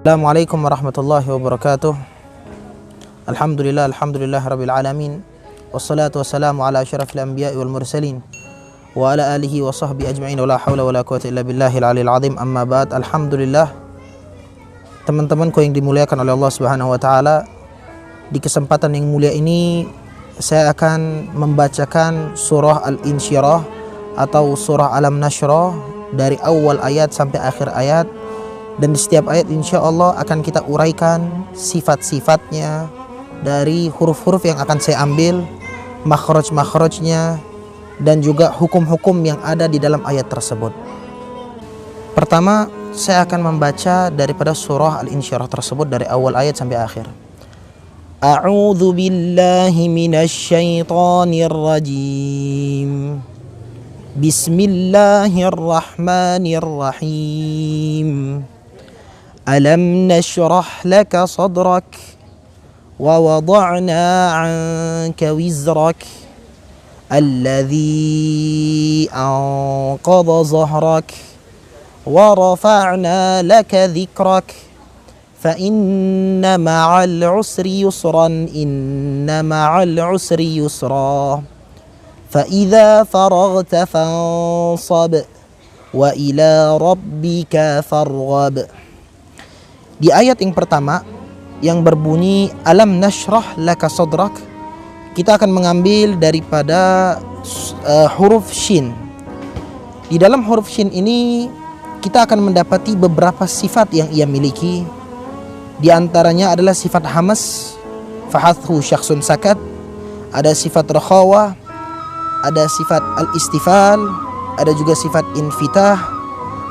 Assalamualaikum warahmatullahi wabarakatuh. Alhamdulillah rabbil alamin. Wassalatu wassalamu ala asyrafil anbiya'i wal mursalin wa ala alihi wa sahbihi ajma'in wa la hawla wa la quwwata illa billahil aliyil azim. Amma ba'd. Alhamdulillah, teman-temanku yang dimuliakan oleh Allah Subhanahu wa taala, di kesempatan yang mulia ini saya akan membacakan surah Al-Insyirah atau surah Alam Nashrah dari awal ayat sampai akhir ayat. Dan di setiap ayat insya Allah akan kita uraikan sifat-sifatnya dari huruf-huruf yang akan saya ambil, makhraj-makhrajnya, dan juga hukum-hukum yang ada di dalam ayat tersebut. Pertama, saya akan membaca daripada surah Al-Insyirah tersebut dari awal ayat sampai akhir. A'udzu billahi minasy syaithanir rajim. Bismillahirrahmanirrahim. Alam nashrah laka sadrak wa wada'na 'anka wizrak alladhi anqadha zahrak wa rafa'na laka dhikrak fa inna ma'al 'usri yusran inna ma'al 'usri yusra fa idza faraghta fansab wa ila rabbika farghab. Di ayat yang pertama yang berbunyi Alam nashrah laka sadrak, kita akan mengambil daripada huruf shin. Di dalam huruf shin ini kita akan mendapati beberapa sifat yang ia miliki. Di antaranya adalah sifat hamas, fahathu syakhsun sakat, ada sifat rakhawah, ada sifat al-istifal, ada juga sifat infitah,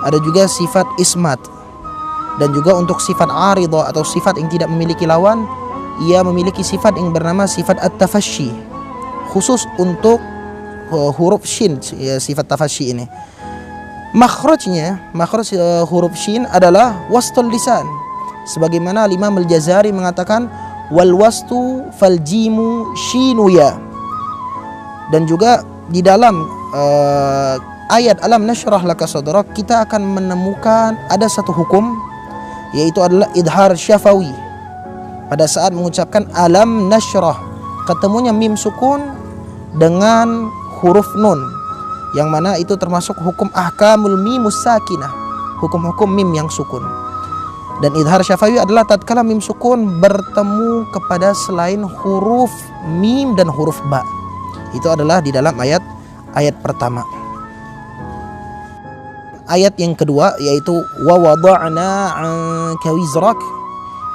ada juga sifat ismat. Dan juga untuk sifat aridah atau sifat yang tidak memiliki lawan, ia memiliki sifat yang bernama sifat at-tafasyi, khusus untuk huruf shin, sifat tafasyi ini. Makhraj huruf shin adalah wastul lisan, sebagaimana Imam Al-Jazari mengatakan wal wastu fal jimu shinu ya. Dan juga di dalam ayat Alam nashrah laka sadrak kita akan menemukan ada satu hukum, yaitu adalah idhar syafawi. Pada saat mengucapkan alam nashrah, ketemunya mim sukun dengan huruf nun, yang mana itu termasuk hukum ahkamul mimus sakinah, hukum-hukum mim yang sukun. Dan idhar syafawi adalah tatkala mim sukun bertemu kepada selain huruf mim dan huruf ba. Itu adalah di dalam ayat pertama. Ayat yang kedua yaitu wa wada'na 'anka wizrak,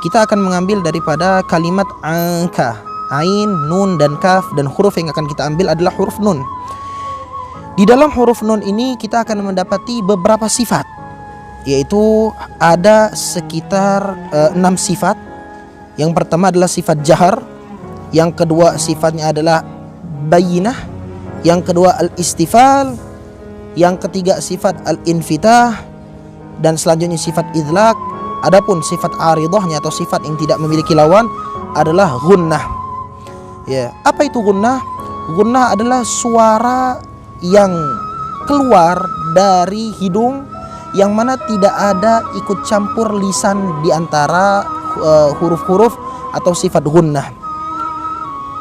kita akan mengambil daripada kalimat anka, ain, nun dan kaf, dan huruf yang akan kita ambil adalah huruf nun. Di dalam huruf nun ini kita akan mendapati beberapa sifat, yaitu ada sekitar 6 sifat. Yang pertama adalah sifat jahar, yang kedua sifatnya adalah bayinah, yang kedua al-istifal, yang ketiga sifat al-infitah, dan selanjutnya sifat idlak. Adapun sifat aridahnya atau sifat yang tidak memiliki lawan adalah gunnah. Ya, apa itu gunnah? Gunnah adalah suara yang keluar dari hidung yang mana tidak ada ikut campur lisan di antara huruf-huruf atau sifat gunnah.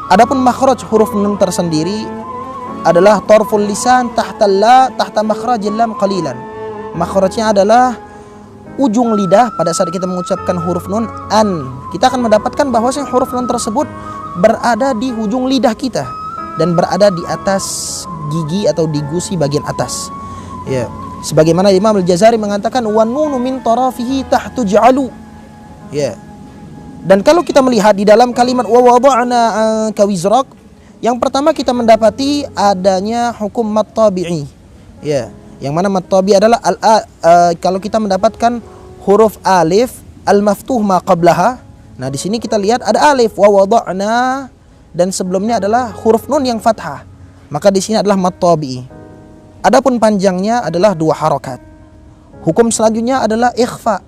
Adapun makhraj huruf nun tersendiri adalah tarful lisan tahta makhrajil lam qalilan. Makhrajnya adalah ujung lidah pada saat kita mengucapkan huruf nun an. Kita akan mendapatkan bahwa huruf nun tersebut berada di ujung lidah kita dan berada di atas gigi atau di gusi bagian atas. Ya, sebagaimana Imam Al-Jazari mengatakan wan nunu min tarafihi tahtu ja'alu. Ya. Dan kalau kita melihat di dalam kalimat wa wada'na 'anka wizrak, yang pertama kita mendapati adanya hukum mat tabi'i. Ya, yang mana mat tabi'i adalah kalau kita mendapatkan huruf alif al-maftuh ma qablaha. Nah, di sini kita lihat ada alif wa wada'na dan sebelumnya adalah huruf nun yang fathah. Maka di sini adalah mat tabi'i. Adapun panjangnya adalah 2 harakat. Hukum selanjutnya adalah ikhfa.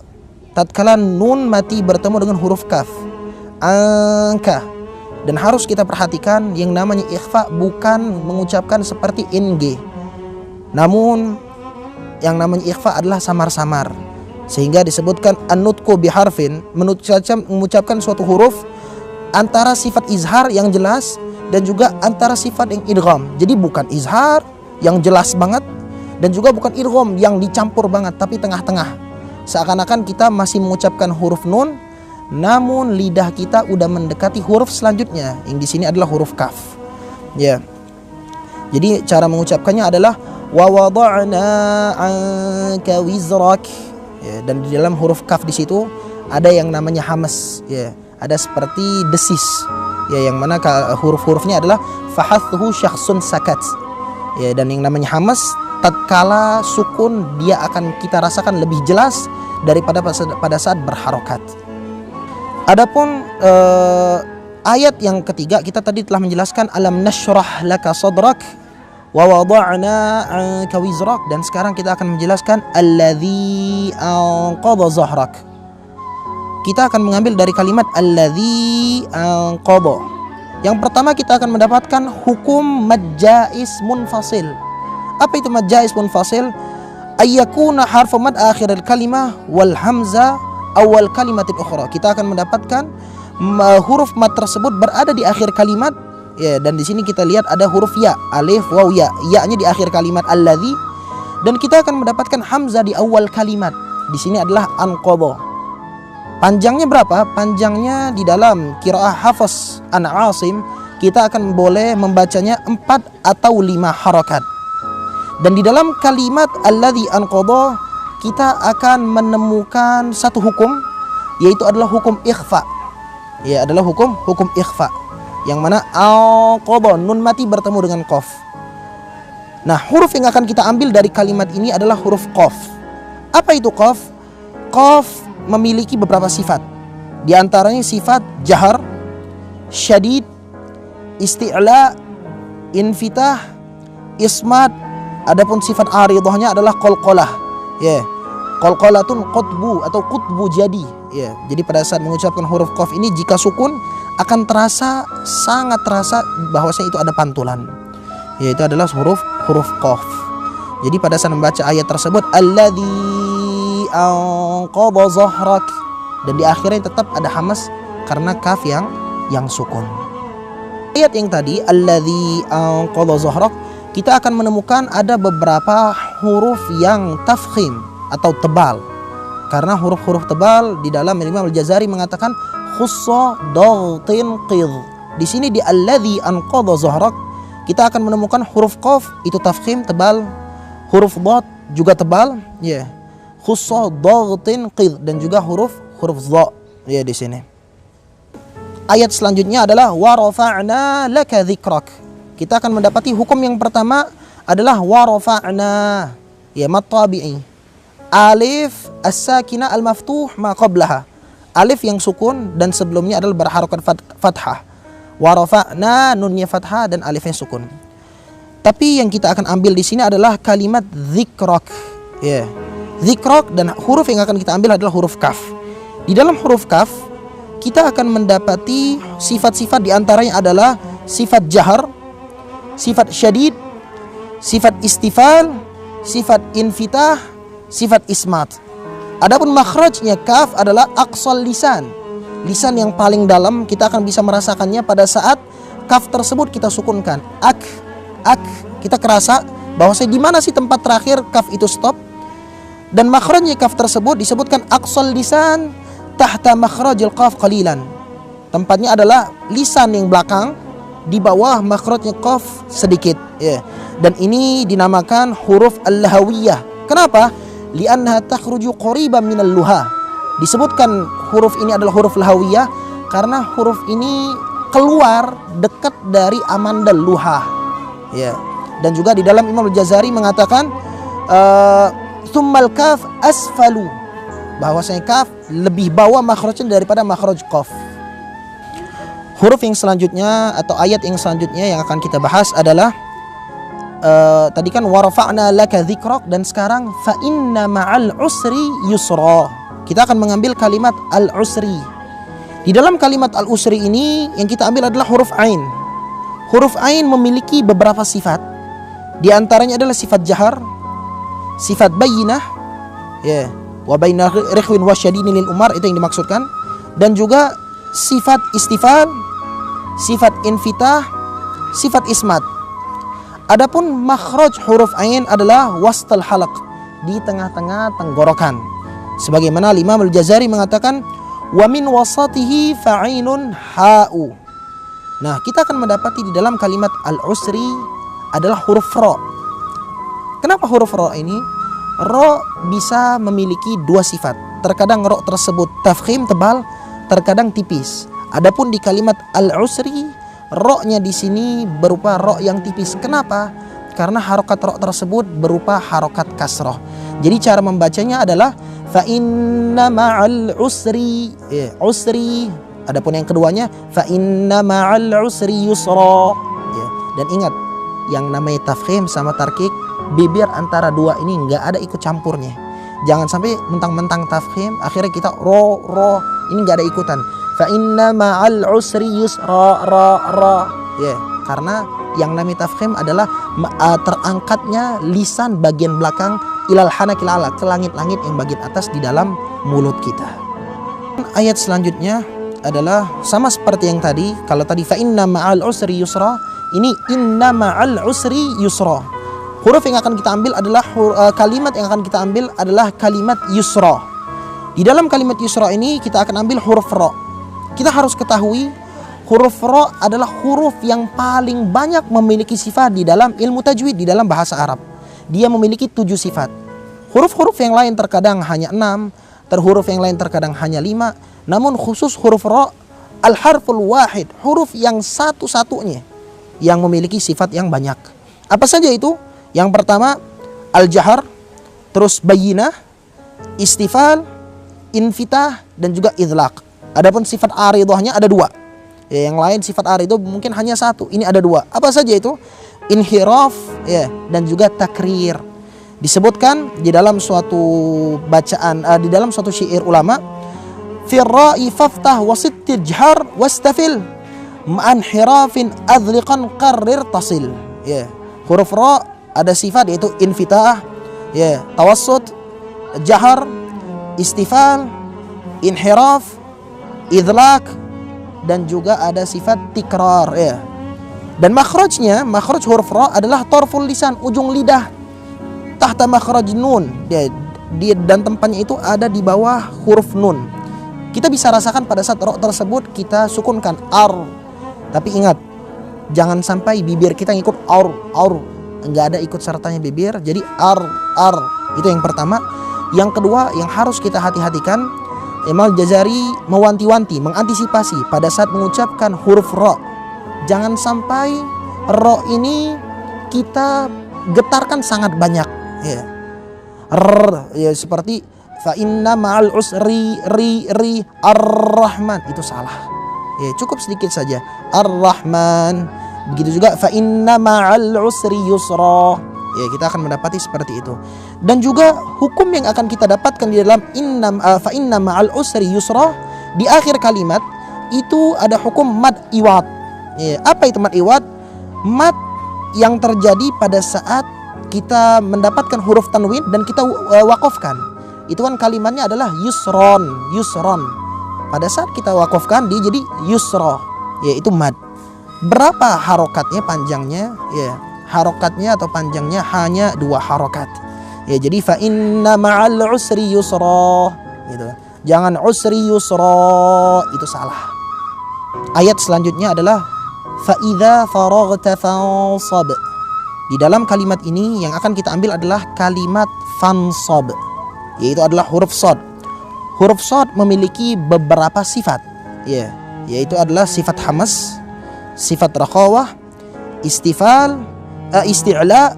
Tatkala nun mati bertemu dengan huruf kaf. Angka. Dan harus kita perhatikan yang namanya ikhfa bukan mengucapkan seperti ing. Namun yang namanya ikhfa adalah samar-samar. Sehingga disebutkan an-nutqu biharfin, mengucapkan suatu huruf antara sifat izhar yang jelas dan juga antara sifat yang idgham. Jadi bukan izhar yang jelas banget dan juga bukan idgham yang dicampur banget, tapi tengah-tengah. Seakan-akan kita masih mengucapkan huruf nun, namun lidah kita udah mendekati huruf selanjutnya, yang di sini adalah huruf kaf. Ya. Jadi cara mengucapkannya adalah wa wada'na 'anka wizrak. Ya, dan di dalam huruf kaf di situ ada yang namanya hamas, ya, ada seperti desis, ya, yang mana huruf-hurufnya adalah fahathu syakhsun sakat, ya, dan yang namanya hamas tatkala sukun dia akan kita rasakan lebih jelas daripada pada saat berharokat. Adapun ayat yang ketiga kita tadi telah menjelaskan alam nashrah laka sadrak wa wada'na 'anka wizrak, dan sekarang kita akan menjelaskan alladzi anqadha zahrak. Kita akan mengambil dari kalimat alladzi anqadha. Yang pertama kita akan mendapatkan hukum mad jaiz munfasil. Apa itu mad jaiz munfasil? Ayyakuna harfu mad akhir al-kalimah wal hamzah awal kalimatin ukhra. Kita akan mendapatkan huruf mad tersebut berada di akhir kalimat. Ya, dan di sini kita lihat ada huruf ya, alif, waw, ya. Ya-nya di akhir kalimat alladzi, dan kita akan mendapatkan hamzah di awal kalimat. Di sini adalah anqadha. Panjangnya berapa? Panjangnya di dalam qiraah Hafs an Asim kita akan boleh membacanya 4 atau 5 harakat. Dan di dalam kalimat alladzi anqadha kita akan menemukan satu hukum, yaitu adalah hukum ikhfa. Ya, adalah hukum ikhfa, yang mana anqadha, nun mati bertemu dengan qaf. Nah, huruf yang akan kita ambil dari kalimat ini adalah huruf qaf. Apa itu qaf? Qaf memiliki beberapa sifat. Di antaranya sifat jahar, syadid, isti'la, infitah, ismat. Adapun sifat aridhahnya adalah qalqalah. Ya. Qalqalatun qutbu atau qutbu jadi. Ya. Jadi pada saat mengucapkan huruf qaf ini jika sukun akan terasa, sangat terasa bahwasanya itu ada pantulan, yaitu adalah huruf qaf. Jadi pada saat membaca ayat tersebut alladzi anqadha zahrak, dan di akhirnya tetap ada hamas karena kaf yang sukun. Ayat yang tadi alladzi anqadha zahrak, kita akan menemukan ada beberapa huruf yang tafkhim atau tebal. Karena huruf-huruf tebal di dalam Imam Al-Jazari mengatakan khussa dagtin qidh. Di sini di alladzi anqadha zahrak kita akan menemukan huruf qaf itu tafkhim tebal, huruf dhad juga tebal, ya. Khussa dagtin qidh, dan juga huruf dha, ya, di sini. Ayat selanjutnya adalah wa rafa'na laka dzikrak. Kita akan mendapati hukum yang pertama adalah wa rafa'na, ya, mad tabi'i. Alif as-sakinah al-maftuh ma qablaha. Alif yang sukun dan sebelumnya adalah berharokat fathah. Wa rafa'na, nunnya fathah dan alifnya sukun. Tapi yang kita akan ambil di sini adalah kalimat dzikrak. Ya. Dzikrak, dan huruf yang akan kita ambil adalah huruf kaf. Di dalam huruf kaf kita akan mendapati sifat-sifat di antaranya adalah sifat jahar, sifat syadid, sifat istifal, sifat infitah, sifat ismat. Adapun makhrajnya kaf adalah aqsal lisan. Lisan yang paling dalam, kita akan bisa merasakannya pada saat kaf tersebut kita sukunkan. Ak, kita kerasa bahwasanya di mana sih tempat terakhir kaf itu stop. Dan makhrajnya kaf tersebut disebutkan aqsal lisan tahta makhrajil qaf qalilan. Tempatnya adalah lisan yang belakang di bawah makhrajnya qaf sedikit, ya. Dan ini dinamakan huruf al-lahawiyah. Kenapa? Li'annaha takhruju qariban minal luha. Disebutkan huruf ini adalah huruf lahawiyah karena huruf ini keluar dekat dari amandal luha, ya. Dan juga di dalam Imam Al-Jazari mengatakan tsummal kaf asfalu, bahwasanya kaf lebih bawah makhrajnya daripada makhraj qaf. Huruf yang selanjutnya atau ayat yang selanjutnya yang akan kita bahas adalah tadi kan warafa'na laka dzikrak, dan sekarang fa inna ma'al usri yusra. Kita akan mengambil kalimat al-usri. Di dalam kalimat al-usri ini yang kita ambil adalah huruf ain. Huruf ain memiliki beberapa sifat. Di antaranya adalah sifat jahar, sifat bayyinah, ya, wa baina rikhwin wa syadinin lil umar, itu yang dimaksudkan. Dan juga sifat istifal, sifat infitah, sifat ismat. Adapun makhraj huruf ain adalah wastal halaq, di tengah-tengah tenggorokan. Sebagaimana Imam Al-Jazari mengatakan wa min wasatihi fa'inun ha'u. Nah, kita akan mendapati di dalam kalimat al-usri adalah huruf ro. Kenapa huruf ro ini? Ro bisa memiliki dua sifat. Terkadang ro tersebut tafkhim, tebal, terkadang tipis. Adapun di kalimat al-usri, ro-nya di sini berupa ro yang tipis. Kenapa? Karena harokat ro tersebut berupa harokat kasroh. Jadi cara membacanya adalah fa inna ma'al usri, usri. Adapun yang keduanya fa inna ma'al usri yusra. Dan ingat, yang namanya tafkhim sama tarkik, bibir antara dua ini nggak ada ikut campurnya. Jangan sampai mentang-mentang tafkhim akhirnya kita ro, ini nggak ada ikutan. Fa inna ma'al usri yusra, ra. Karena yang namanya tafkhim adalah terangkatnya lisan bagian belakang ilal hanakil ala, ke langit-langit yang bagian atas di dalam mulut kita. Ayat selanjutnya adalah sama seperti yang tadi. Kalau tadi fa inna ma'al usri yusra, ini inna ma'al usri yusra. Huruf yang akan kita ambil adalah kalimat yang akan kita ambil adalah kalimat yusra. Di dalam kalimat yusra ini kita akan ambil huruf ro. Kita harus ketahui huruf ro adalah huruf yang paling banyak memiliki sifat di dalam ilmu tajwid, di dalam bahasa Arab. Dia memiliki 7 sifat. Huruf-huruf yang lain terkadang hanya 6, huruf yang lain terkadang hanya 5. Namun khusus huruf ro, al-harful wahid, huruf yang satu-satunya yang memiliki sifat yang banyak. Apa saja itu? Yang pertama al-jahar, terus bayyinah, istifal, infitah, dan juga idlaq. Adapun sifat aridhahnya ada 2. Yang lain sifat aridhah mungkin hanya 1. Ini ada 2. Apa saja itu? Inhiraf, dan juga takrir. Disebutkan di dalam suatu bacaan, di dalam suatu syair ulama, firra'i faftah wasit tijhar wastafil ma'an hirafin adliqan qarrir tasil. Huruf ra ada sifat yaitu infitah, tawassut, jahar, istifal, inhiraf, idlaq, dan juga ada sifat tikrar. Dan makhrajnya, makhraj huruf ra adalah tarful lisan, ujung lidah, tahta makhraj nun, dan tempatnya itu ada di bawah huruf nun. Kita bisa rasakan pada saat ra tersebut kita sukunkan ar. Tapi ingat, jangan sampai bibir kita ngikut ar, enggak ada ikut sertanya bibir. Jadi ar. Itu yang pertama. Yang kedua yang harus kita hati-hatikan, Imam Jazari mewanti-wanti, mengantisipasi pada saat mengucapkan huruf ra. Jangan sampai ra ini kita getarkan sangat banyak. Seperti fa inna ma'al usri ri ar-rahman, itu salah. Cukup sedikit saja ar-rahman. Begitu juga fa inna ma'al usri yusra. Kita akan mendapati seperti itu. Dan juga hukum yang akan kita dapatkan di dalam fa inna ma'al usri yusra, di akhir kalimat itu ada hukum mad iwad. Apa itu mad iwad? Mad yang terjadi pada saat kita mendapatkan huruf tanwin dan kita wakafkan. Itu kan kalimatnya adalah yusron. Pada saat kita wakafkan dia jadi yusra, yaitu mad. Berapa harokatnya, panjangnya? Harokatnya atau panjangnya hanya 2 harokat. Jadi fa inna ma'al usri yusra, gitu. Jangan usri yusra, itu salah. Ayat selanjutnya adalah fa idza faraghta fansab. Di dalam kalimat ini yang akan kita ambil adalah kalimat fansab, yaitu adalah huruf shad. Huruf shad memiliki beberapa sifat, yaitu adalah sifat hamas, sifat rakhawah, istifal, isti'la,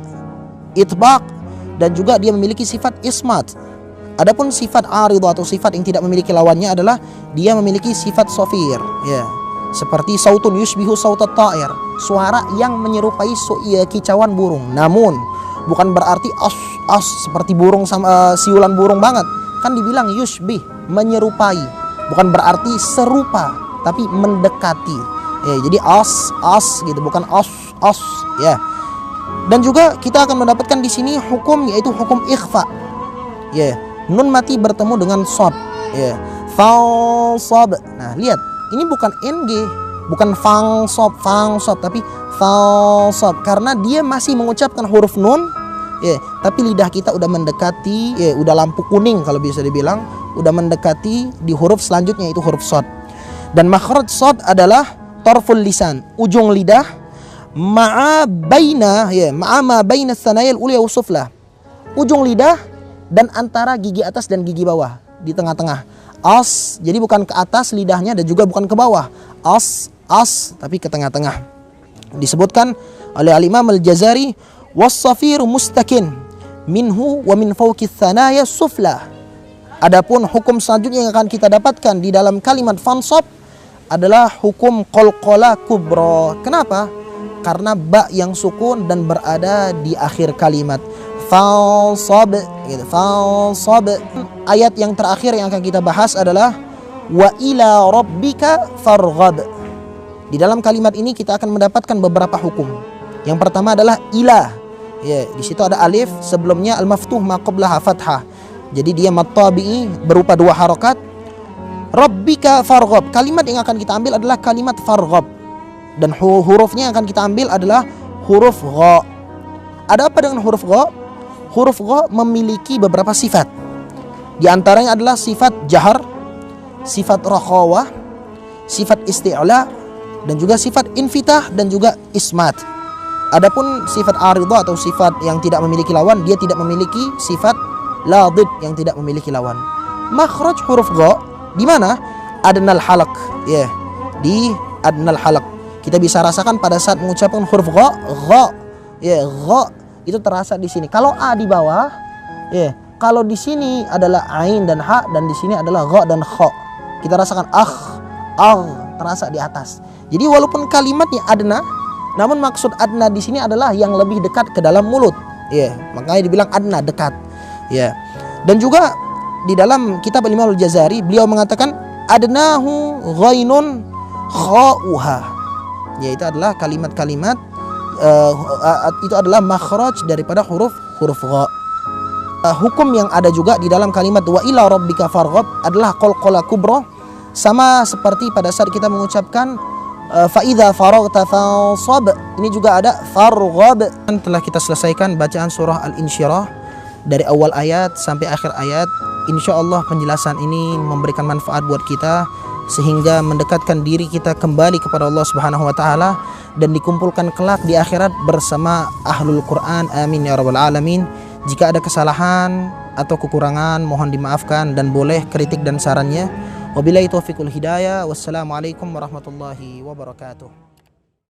itbaq, dan juga dia memiliki sifat ismat. Adapun sifat aridhah atau sifat yang tidak memiliki lawannya adalah dia memiliki sifat sofir, seperti sautun yushbihu sautat ta'ir, suara yang menyerupai kicauan burung. Namun bukan berarti as seperti burung sama siulan burung banget. Kan dibilang yushbih, menyerupai. Bukan berarti serupa, tapi mendekati. Jadi as gitu, bukan as. Dan juga kita akan mendapatkan di sini hukum, yaitu hukum ikhfa. Nun mati bertemu dengan sod. Ya. Falsob. Nah, lihat, ini bukan ng, bukan fangsob, tapi falsob, karena dia masih mengucapkan huruf nun. Ya, tapi lidah kita udah mendekati, ya, udah lampu kuning kalau bisa dibilang, udah mendekati di huruf selanjutnya, itu huruf sod. Dan makhraj sod adalah tarful lisan, ujung lidah, ma'a ma baina tsanayal ulya wa sufla, ujung lidah dan antara gigi atas dan gigi bawah, di tengah-tengah. As, jadi bukan ke atas lidahnya dan juga bukan ke bawah. As, tapi ke tengah-tengah. Disebutkan oleh Al-Imam Al-Jazari, was-safiru mustakin minhu wa min fawqi tsanaya sufla. Adapun hukum selanjutnya yang akan kita dapatkan di dalam kalimat fansab adalah hukum qalqalah kubra. Kenapa? Karena ba yang sukun dan berada di akhir kalimat. Fansab, gitu. Fansab. Ayat yang terakhir yang akan kita bahas adalah wa ila rabbika farghab. Di dalam kalimat ini kita akan mendapatkan beberapa hukum. Yang pertama adalah ila. Ya, di situ ada alif, sebelumnya al-maftuh ma qablaha fathah. Jadi dia mat tabi'i berupa 2 harokat. Rabbika farghab. Kalimat yang akan kita ambil adalah kalimat farghab. Dan hurufnya yang akan kita ambil adalah huruf gha. Ada apa dengan huruf gha? Huruf gha memiliki beberapa sifat. Di antaranya adalah sifat jahar, sifat rakhawah, sifat isti'la, dan juga sifat infitah dan juga ismat. Adapun sifat aridah atau sifat yang tidak memiliki lawan, dia tidak memiliki sifat ladid yang tidak memiliki lawan. Makhraj huruf gha di mana? Adnal halaq, ya, di adnal halaq. Kita bisa rasakan pada saat mengucapkan huruf gha, ya, gha itu terasa di sini. Kalau a di bawah, ya, kalau di sini adalah ain dan ha, dan di sini adalah gha dan kha. Kita rasakan terasa di atas. Jadi walaupun kalimatnya adna, namun maksud adna di sini adalah yang lebih dekat ke dalam mulut. Ya, makanya dibilang adna, dekat. Ya. Dan juga di dalam kitab Imam Al-Jazari beliau mengatakan adnahu ghainun kha'uha. Ya, itu adalah kalimat-kalimat itu adalah makhraj daripada huruf gha. Hukum yang ada juga di dalam kalimat wa ila rabbika farghab adalah qalqalah kubra, sama seperti pada saat kita mengucapkan fa idza faraghta fansab. Ini juga ada farghab. Telah kita selesaikan bacaan surah Al-Insyirah dari awal ayat sampai akhir ayat. Insya Allah penjelasan ini memberikan manfaat buat kita sehingga mendekatkan diri kita kembali kepada Allah Subhanahu wa taala dan dikumpulkan kelak di akhirat bersama ahlul Quran. Amin ya rabbal alamin. Jika ada kesalahan atau kekurangan mohon dimaafkan dan boleh kritik dan sarannya. Wabillahi taufiqul hidayah. Wassalamualaikum warahmatullahi wabarakatuh.